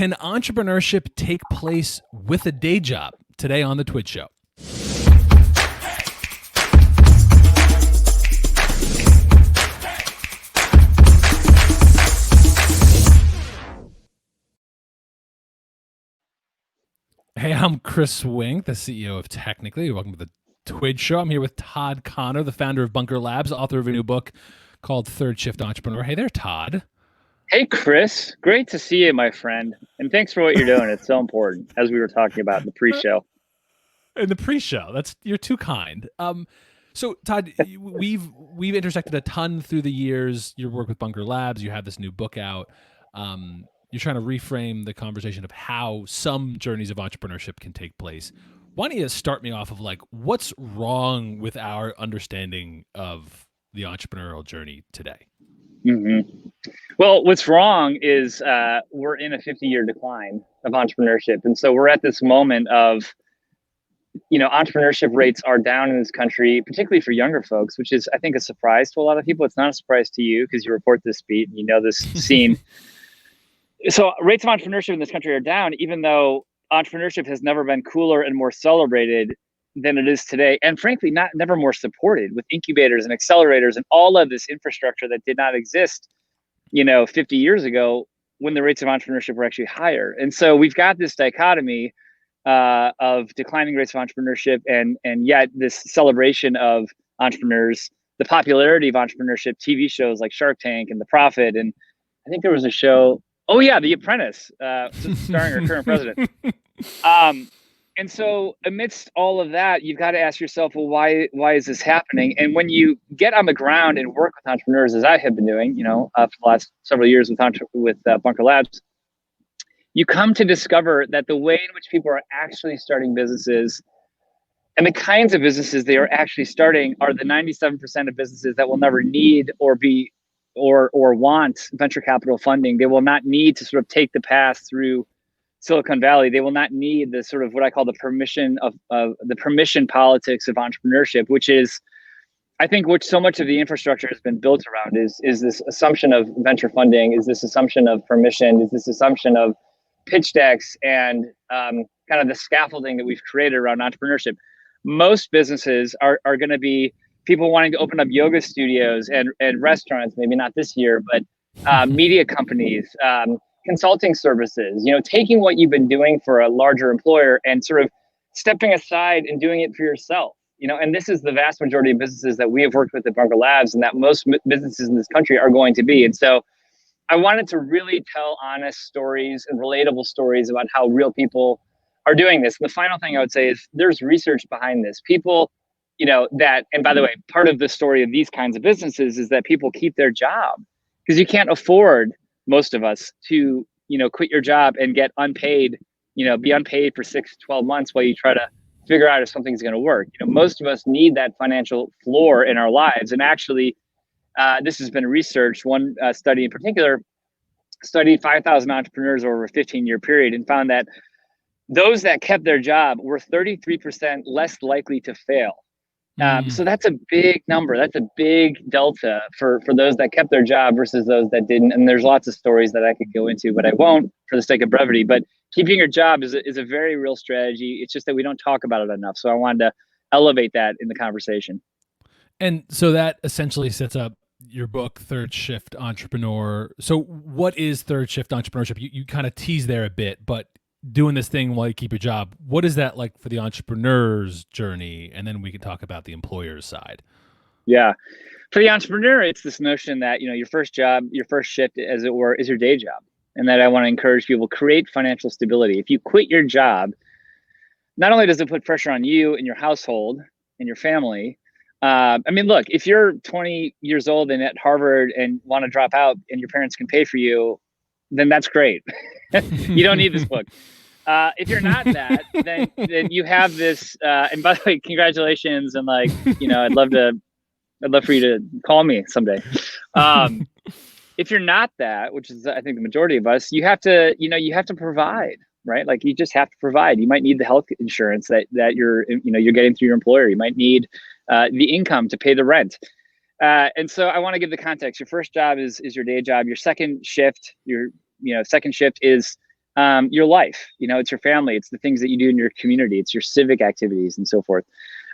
Can entrepreneurship take place with a day job? Today on the Twitch Show. Hey, I'm Chris Swink, the CEO of Technically. Welcome to the Twitch Show. I'm here with Todd Connor, the founder of Bunker Labs, author of a new book called Third Shift Entrepreneur. Hey there, Todd. Hey, Chris. Great to see you, my friend. And thanks for what you're doing. It's so important, as we were talking about in the pre-show. In the pre-show. You're too kind. So, Todd, we've intersected a ton through the years. Your work with Bunker Labs, you have this new book out. You're trying to reframe the conversation of how some journeys of entrepreneurship can take place. Why don't you start me off of what's wrong with our understanding of the entrepreneurial journey today? Mm-hmm. Well, what's wrong is we're in a 50-year decline of entrepreneurship. And so we're at this moment of, entrepreneurship rates are down in this country, particularly for younger folks, which is, I think, a surprise to a lot of people. It's not a surprise to you because you report this beat and you know this scene. So rates of entrepreneurship in this country are down, even though entrepreneurship has never been cooler and more celebrated than it is today. And frankly, never more supported with incubators and accelerators and all of this infrastructure that did not exist, 50 years ago when the rates of entrepreneurship were actually higher. And so we've got this dichotomy of declining rates of entrepreneurship and yet this celebration of entrepreneurs, the popularity of entrepreneurship, TV shows like Shark Tank and The Profit. And I think there was a show, The Apprentice, starring our current president. And so amidst all of that, you've got to ask yourself, well, why is this happening? And when you get on the ground and work with entrepreneurs, as I have been doing, for the last several years with Bunker Labs, you come to discover that the way in which people are actually starting businesses and the kinds of businesses they are actually starting are the 97% of businesses that will never need or want venture capital funding. They will not need to sort of take the path through Silicon Valley. They will not need the sort of what I call the permission politics of entrepreneurship, which is, I think, which so much of the infrastructure has been built around is this assumption of venture funding, is this assumption of permission, is this assumption of pitch decks and kind of the scaffolding that we've created around entrepreneurship. Most businesses are going to be people wanting to open up yoga studios and restaurants, maybe not this year, but media companies, consulting services, taking what you've been doing for a larger employer and sort of stepping aside and doing it for yourself, and this is the vast majority of businesses that we have worked with at Bunker Labs and that most businesses in this country are going to be. And so I wanted to really tell honest stories and relatable stories about how real people are doing this. And the final thing I would say is there's research behind this. People, that, and by the way, part of the story of these kinds of businesses is that people keep their job because you can't afford, most of us, to quit your job and get unpaid, be unpaid for 6 to 12 months while you try to figure out if something's going to work. Most of us need that financial floor in our lives. And actually, this has been researched. One study in particular studied 5,000 entrepreneurs over a 15-year period and found that those that kept their job were 33% less likely to fail. So that's a big number. That's a big delta for those that kept their job versus those that didn't. And there's lots of stories that I could go into, but I won't for the sake of brevity. But keeping your job is a very real strategy. It's just that we don't talk about it enough. So I wanted to elevate that in the conversation. And so that essentially sets up your book, Third Shift Entrepreneur. So what is Third Shift Entrepreneurship? You kind of tease there a bit, but doing this thing while you keep your job, what is that like for the entrepreneur's journey? And then we can talk about the employer's side. Yeah. For the entrepreneur, it's this notion that, your first job, your first shift, as it were, is your day job. And that I want to encourage people, create financial stability. If you quit your job, not only does it put pressure on you and your household and your family. Look, if you're 20 years old and at Harvard and want to drop out and your parents can pay for you, then that's great. You don't need this book. If you're not that, then you have this. And by the way, congratulations! And I'd love for you to call me someday. If you're not that, which is I think the majority of us, you have to provide, right? Like you just have to provide. You might need the health insurance that you're getting through your employer. You might need the income to pay the rent. And so I want to give the context. Your first job is your day job. Your second shift, second shift is your life. It's your family. It's the things that you do in your community. It's your civic activities and so forth.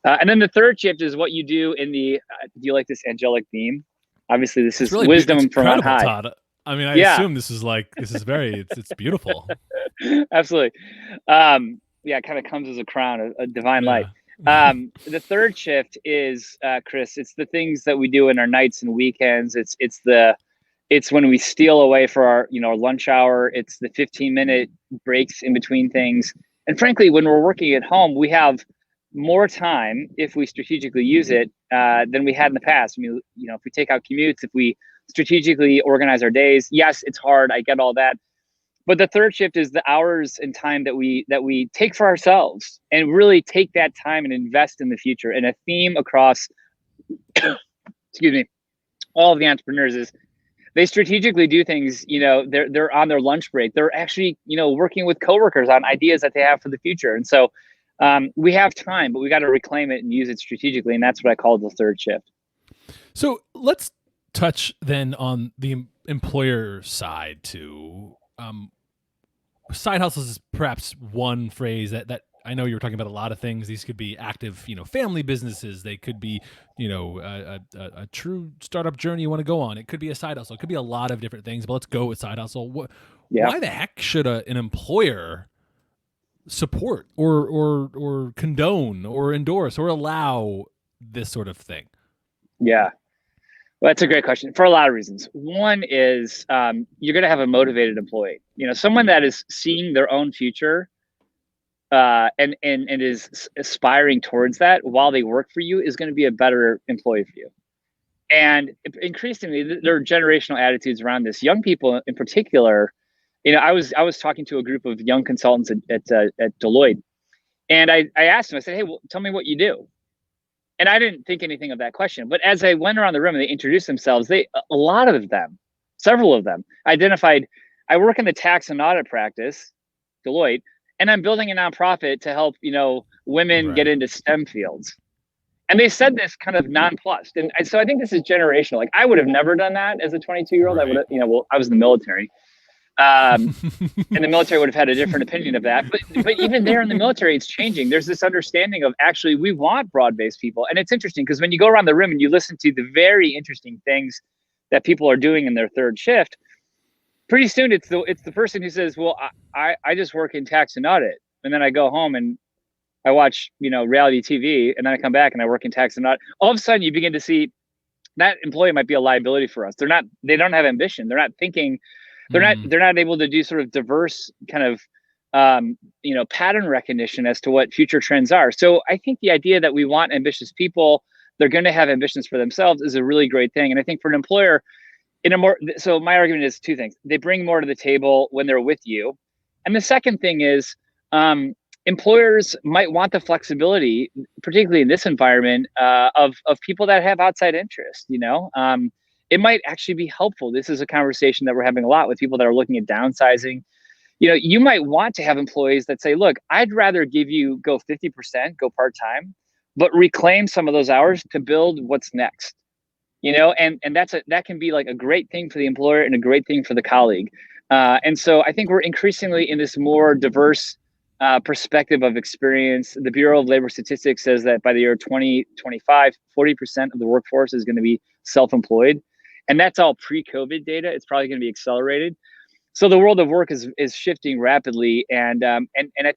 And then the third shift is what you do in the. Do you like this angelic theme? Obviously, this It's is really it's wisdom from on incredible, high. Todd. I mean, I Yeah, assume this is very it's beautiful. absolutely. Yeah, it kind of comes as a crown, a divine light. Yeah. The third shift is Chris. It's the things that we do in our nights and weekends. It's when we steal away for our lunch hour. It's the 15-minute breaks in between things. And frankly, when we're working at home, we have more time if we strategically use it than we had in the past. I mean, if we take out commutes, if we strategically organize our days, yes, it's hard. I get all that. But the third shift is the hours and time that we take for ourselves and really take that time and invest in the future. And a theme across, excuse me, all of the entrepreneurs is they strategically do things. They're on their lunch break. They're actually working with coworkers on ideas that they have for the future. And so we have time, but we got to reclaim it and use it strategically. And that's what I call the third shift. So let's touch then on the employer side too. Side hustles is perhaps one phrase that I know you were talking about a lot of things. These could be active, family businesses. They could be, a true startup journey you want to go on. It could be a side hustle. It could be a lot of different things. But let's go with side hustle. Yeah. Why the heck should an employer support or condone or endorse or allow this sort of thing? Yeah. Well, that's a great question for a lot of reasons. One is you're going to have a motivated employee, someone that is seeing their own future and is aspiring towards that while they work for you is going to be a better employee for you. And increasingly, there are generational attitudes around this. Young people in particular, I was talking to a group of young consultants at Deloitte, and I asked them, I said, hey, well, tell me what you do. And I didn't think anything of that question. But as I went around the room and they introduced themselves, a lot of them, several of them, identified, I work in the tax and audit practice, Deloitte, and I'm building a nonprofit to help, women get into STEM fields. And they said this kind of nonplussed. And so I think this is generational. Like I would have never done that as a 22-year-old. Right. I would have, I was in the military. And the military would have had a different opinion of that. But even there in the military, it's changing. There's this understanding of actually we want broad-based people. And it's interesting because when you go around the room and you listen to the very interesting things that people are doing in their third shift, pretty soon it's the person who says, well, I just work in tax and audit. And then I go home and I watch, reality TV, and then I come back and I work in tax and audit. All of a sudden you begin to see that employee might be a liability for us. They don't have ambition. They're not thinking. They're not able to do sort of diverse kind of pattern recognition as to what future trends are. So I think the idea that we want ambitious people, they're going to have ambitions for themselves, is a really great thing. And I think for an employer, so my argument is two things. They bring more to the table when they're with you, and the second thing is employers might want the flexibility, particularly in this environment, of people that have outside interest. It might actually be helpful. This is a conversation that we're having a lot with people that are looking at downsizing. You might want to have employees that say, look, I'd rather go 50%, go part-time, but reclaim some of those hours to build what's next. And that can be like a great thing for the employer and a great thing for the colleague. And so I think we're increasingly in this more diverse perspective of experience. The Bureau of Labor Statistics says that by the year 2025, 40% of the workforce is going to be self-employed. And that's all pre-COVID data. It's probably going to be accelerated. So the world of work is shifting rapidly, and I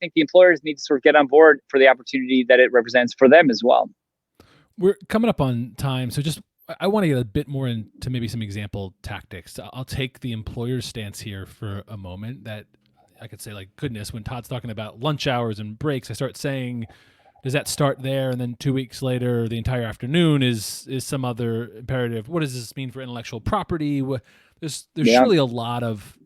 think the employers need to sort of get on board for the opportunity that it represents for them as well. We're coming up on time, so I want to get a bit more into maybe some example tactics. I'll take the employer's stance here for a moment. That I could say, like, goodness, when Todd's talking about lunch hours and breaks, I start saying, does that start there? And then 2 weeks later, the entire afternoon is some other imperative. What does this mean for intellectual property? There's surely a lot of,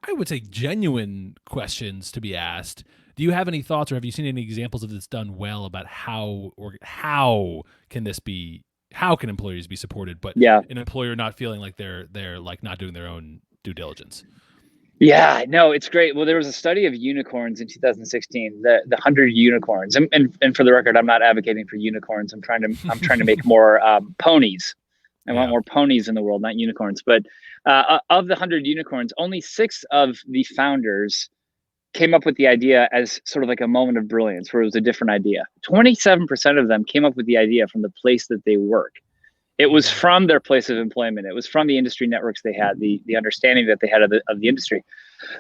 I would say, genuine questions to be asked. Do you have any thoughts, or have you seen any examples of this done well about how can employers be supported, but an employer not feeling like they're like not doing their own due diligence? Yeah, no, it's great. Well, there was a study of unicorns in 2016, the 100 unicorns. And for the record, I'm not advocating for unicorns. I'm trying to make more ponies. I want more ponies in the world, not unicorns. But of the 100 unicorns, only 6 of the founders came up with the idea as sort of like a moment of brilliance where it was a different idea. 27% of them came up with the idea from the place that they work. It was from their place of employment. It was from the industry networks they had, the understanding that they had of the industry.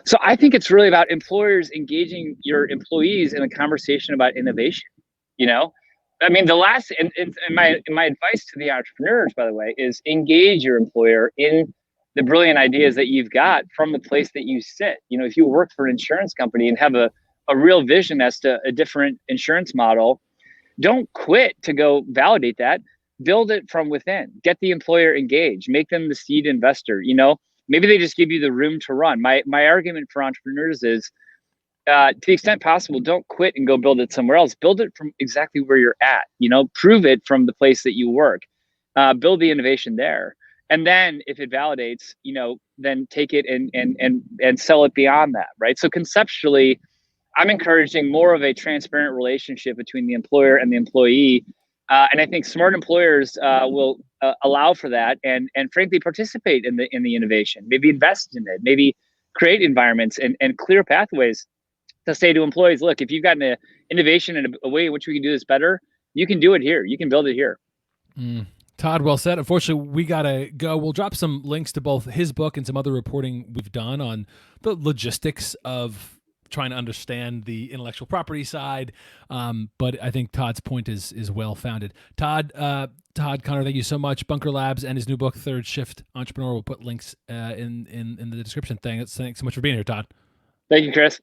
So I think it's really about employers engaging your employees in a conversation about innovation. You know, I mean, my advice to the entrepreneurs, by the way, is engage your employer in the brilliant ideas that you've got from the place that you sit. You know, if you work for an insurance company and have a real vision as to a different insurance model, don't quit to go validate that. Build it from within. Get the employer engaged. Make them the seed investor. You know, maybe they just give you the room to run. My argument for entrepreneurs is, to the extent possible, don't quit and go build it somewhere else. Build it from exactly where you're at. You know, prove it from the place that you work. Build the innovation there, and then if it validates, you know, then take it and sell it beyond that. Right. So conceptually, I'm encouraging more of a transparent relationship between the employer and the employee. And I think smart employers will allow for that and frankly participate in the innovation, maybe invest in it, maybe create environments and clear pathways to say to employees, look, if you've got an innovation and a way in which we can do this better, you can do it here. You can build it here. Todd, well said. Unfortunately, we got to go. We'll drop some links to both his book and some other reporting we've done on the logistics of trying to understand the intellectual property side. But I think Todd's point is well founded. Todd, Connor, thank you so much. Bunker Labs and his new book, Third Shift Entrepreneur. We'll put links in the description thing. Thanks so much for being here, Todd. Thank you, Chris.